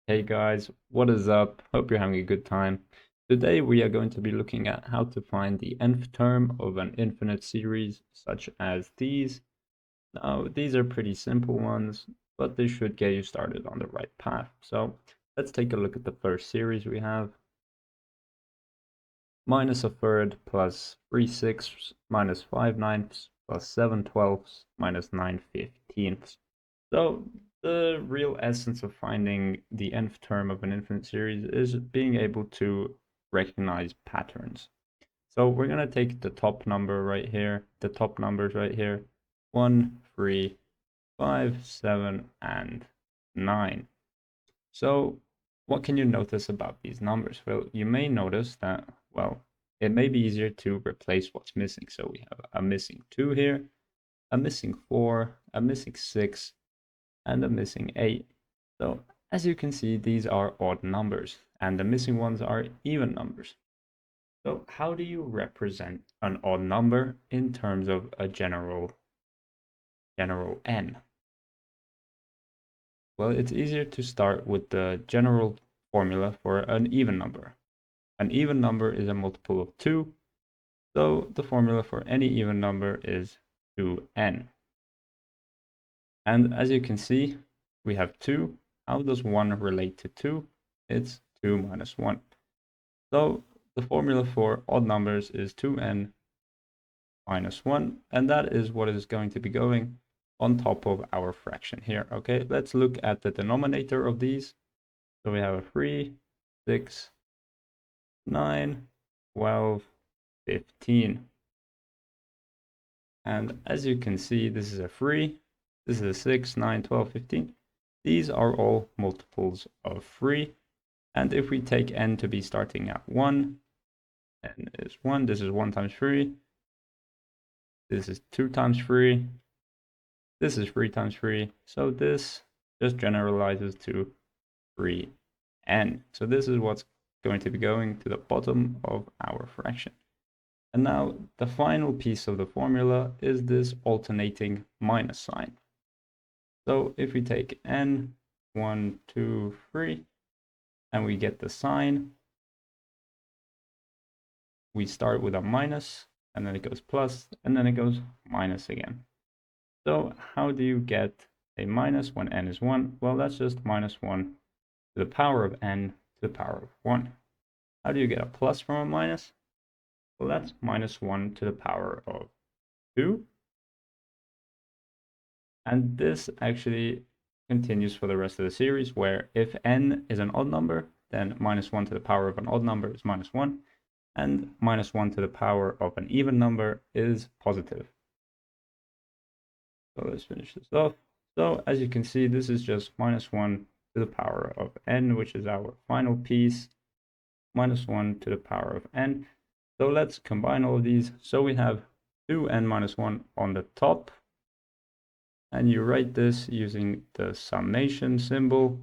Hey guys, what is up? Hope you're having a good time. Today we are going to be looking at how to find the nth term of an infinite series such as these. Now, these are pretty simple ones, but they should get you started on the right path. So let's take a look at the first series we have. Minus a third plus 3/6 minus 5/9 plus 7/12 minus 9/15. So the real essence of finding the nth term of an infinite series is being able to recognize patterns. So we're going to take the top number right here, the top numbers right here, 1, 3, 5, 7, and 9. So what can you notice about these numbers? Well, you may notice that, well, it may be easier to replace what's missing. So we have a missing 2 here, a missing 4, a missing 6, and a missing 8. So as you can see, these are odd numbers, and the missing ones are even numbers. So how do you represent an odd number in terms of a general n? Well, it's easier to start with the general formula for an even number. An even number is a multiple of 2, so the formula for any even number is 2n. And as you can see, we have 2. How does 1 relate to 2? It's 2 minus 1. So the formula for odd numbers is 2n minus 1, and that is what is going to be going on top of our fraction here. Okay, let's look at the denominator of these. So we have a 3, 6, 9, 12, 15. And as you can see, this is a 3, this is a 6, 9, 12, 15. These are all multiples of 3. And if we take n to be starting at 1, n is 1, this is 1 times 3, this is 2 times 3, this is 3 times 3, so this just generalizes to 3n. So this is what's going to be going to the bottom of our fraction. And now the final piece of the formula is this alternating minus sign. So if we take n, 1, 2, 3, and we get the sign, we start with a minus, and then it goes plus, and then it goes minus again. So how do you get a minus when n is 1? Well, that's just minus 1 to the power of n to the power of 1. How do you get a plus from a minus? Well, that's minus 1 to the power of 2. And this actually continues for the rest of the series, where if n is an odd number, then minus 1 to the power of an odd number is minus 1, and minus 1 to the power of an even number is positive. So let's finish this off. So as you can see, this is just minus 1 to the power of n, which is our final piece, minus 1 to the power of n. So let's combine all of these. So we have 2n minus 1 on the top, and you write this using the summation symbol.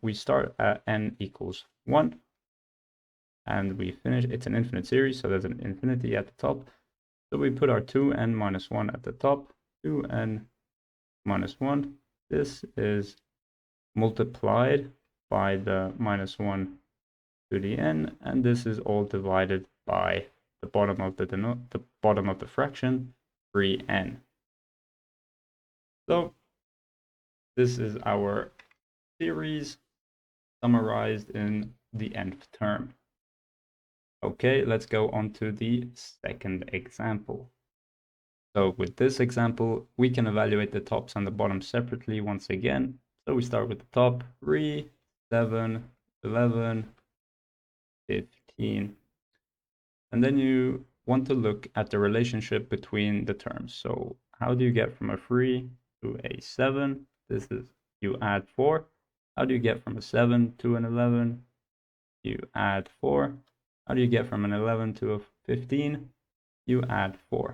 We start at n equals 1, and we finish. It's an infinite series, so there's an infinity at the top. So we put our 2n minus 1 at the top, 2n minus 1. This is multiplied by the minus 1 to the n, and this is all divided by the bottom of the bottom of the fraction, 3n. So this is our series summarized in the nth term. Okay, let's go on to the second example. So with this example, we can evaluate the tops and the bottoms separately once again. So we start with the top, 3, 7, 11, 15. And then you want to look at the relationship between the terms. So how do you get from a 3 to a 7? This is, you add 4. How do you get from a 7 to an 11? You add 4. How do you get from an 11 to a 15? You add 4.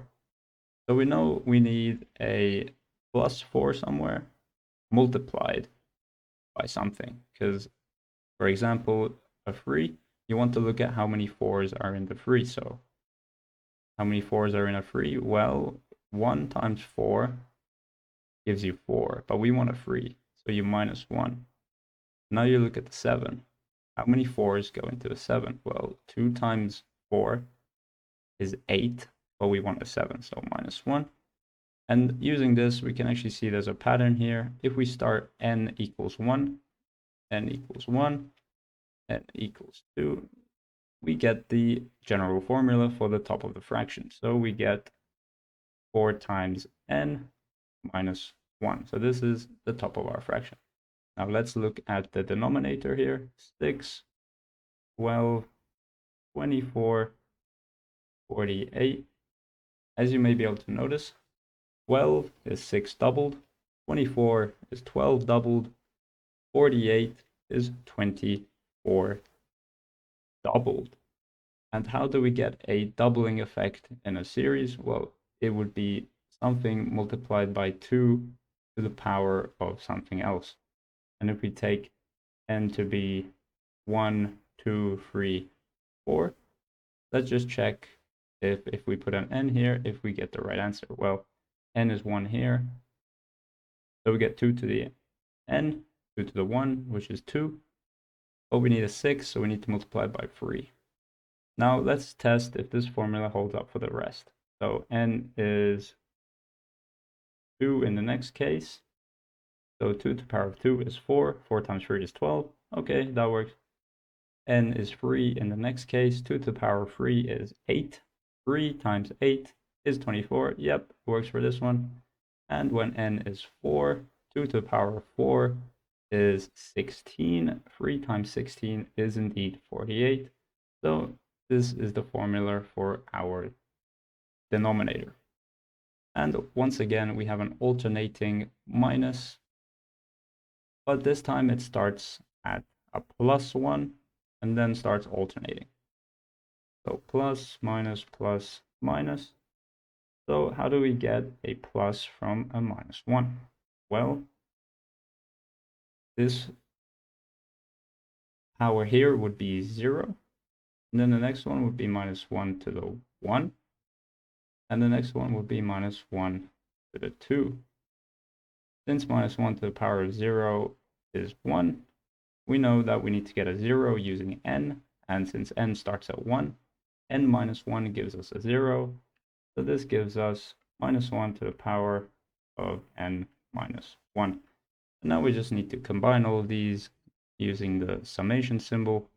So we know we need a plus 4 somewhere multiplied by something. Because, for example, a 3, you want to look at how many 4s are in the 3. So how many 4s are in a 3? Well, 1 times 4 gives you 4, but we want a 3. So you minus 1. Now you look at the 7. How many 4s go into a 7? Well, 2 times 4 is 8, but we want a 7, so minus 1. And using this, we can actually see there's a pattern here. If we start n equals 1, n equals 1, n equals 2, we get the general formula for the top of the fraction. So we get 4 times n minus 1. So this is the top of our fraction. Now let's look at the denominator here. 6, 12, 24, 48. As you may be able to notice, 12 is 6 doubled, 24 is 12 doubled, 48 is 24 doubled. And how do we get a doubling effect in a series? Well, it would be something multiplied by 2 to the power of something else. And if we take n to be 1, 2, 3, 4, let's just check if we put an n here, if we get the right answer. Well, n is 1 here, so we get 2 to the n, 2 to the 1, which is 2. But we need a 6, so we need to multiply by 3. Now let's test if this formula holds up for the rest. So n is 2 in the next case. So 2 to the power of 2 is 4. 4 times 3 is 12. Okay, that works. N is 3 in the next case. 2 to the power of 3 is 8. 3 times 8 is 24. Yep, works for this one. And when n is 4, 2 to the power of 4 is 16. 3 times 16 is indeed 48. So this is the formula for our denominator. And once again, we have an alternating minus, but this time it starts at a +1 and then starts alternating. So plus, minus, plus, minus. So how do we get a plus from a -1? Well, this power here would be 0. And then the next one would be -1 to the 1. And the next one would be -1 to the 2. Since -1 to the power of 0 is 1, we know that we need to get a 0 using n. And since n starts at 1, n minus 1 gives us a 0. So this gives us -1 to the power of n minus 1. And now we just need to combine all of these using the summation symbol.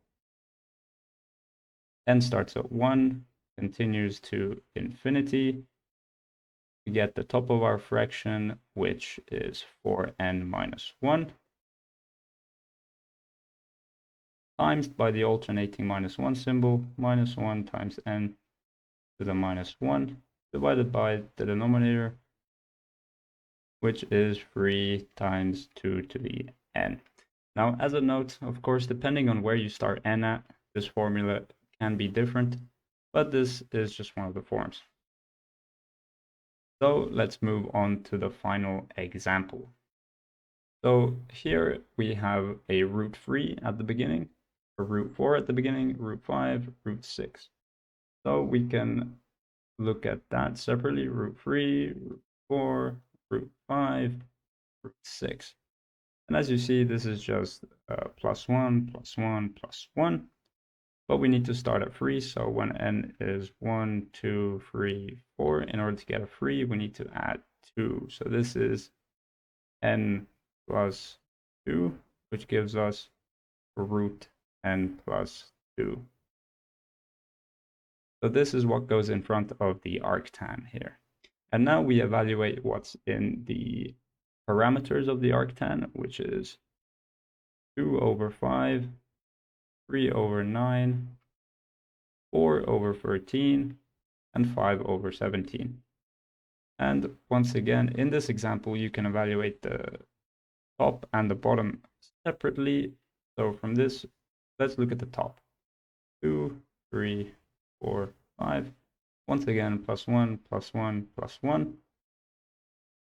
N starts at 1, continues to infinity. We get the top of our fraction, which is 4n minus 1, times by the alternating -1 symbol, -1 times n to the -1, divided by the denominator, which is 3 times 2 to the n. Now, as a note, of course, depending on where you start n at, this formula can be different, but this is just one of the forms. So let's move on to the final example. So here we have a root 3 at the beginning, a root 4 at the beginning, root 5, root 6. So we can look at that separately, root 3, root 4, root 5, root 6. And as you see, this is just +1, +1, +1. But we need to start at 3, so when n is 1, 2, 3, 4, in order to get a 3, we need to add 2. So this is n plus 2, which gives us root n plus 2. So this is what goes in front of the arctan here. And now we evaluate what's in the parameters of the arctan, which is 2 over 5, 3 over 9, 4 over 13, and 5 over 17. And once again, in this example, you can evaluate the top and the bottom separately. So from this, let's look at the top. 2, 3, 4, 5. Once again, +1, +1, +1.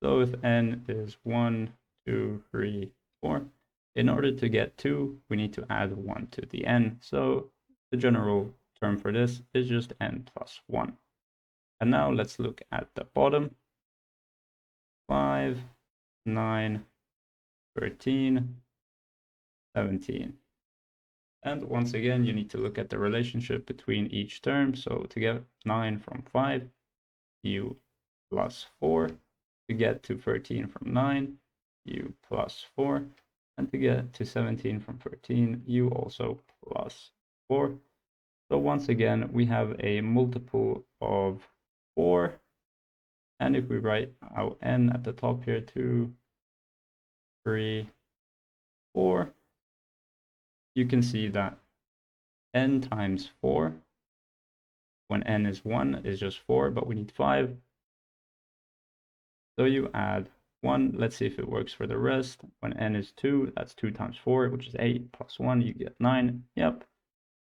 So if n is 1, 2, 3, 4, in order to get 2, we need to add 1 to the n. So the general term for this is just n plus 1. And now let's look at the bottom. 5, 9, 13, 17. And once again, you need to look at the relationship between each term. So to get 9 from 5, u plus 4. To get to 13 from 9, u plus 4. And to get to 17 from 13, u also plus 4. So once again, we have a multiple of 4. And if we write our n at the top here, 2, 3, 4, you can see that n times 4, when n is 1, is just 4, but we need 5. So you add 1. Let's see if it works for the rest. When n is 2, that's 2 times 4, which is 8, plus 1, you get 9. Yep.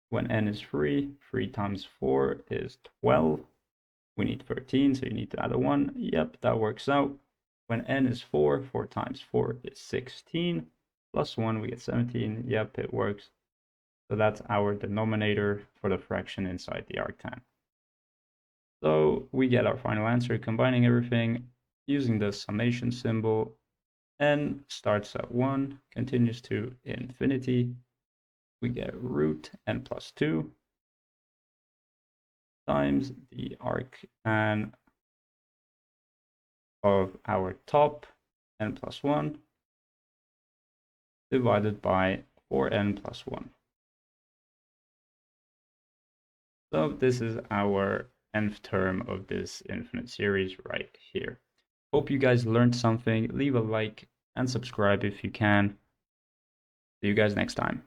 When n is 3, 3 times 4 is 12. We need 13, so you need to add a 1. Yep, that works out. When n is 4, 4 times 4 is 16. Plus 1, we get 17. Yep, it works. So that's our denominator for the fraction inside the arctan. So we get our final answer combining everything using the summation symbol. N starts at 1, continues to infinity. We get root n plus 2 times the arctan of our top n plus 1 divided by 4n plus 1. So this is our nth term of this infinite series right here. Hope you guys learned something. Leave a like and subscribe if you can. See you guys next time.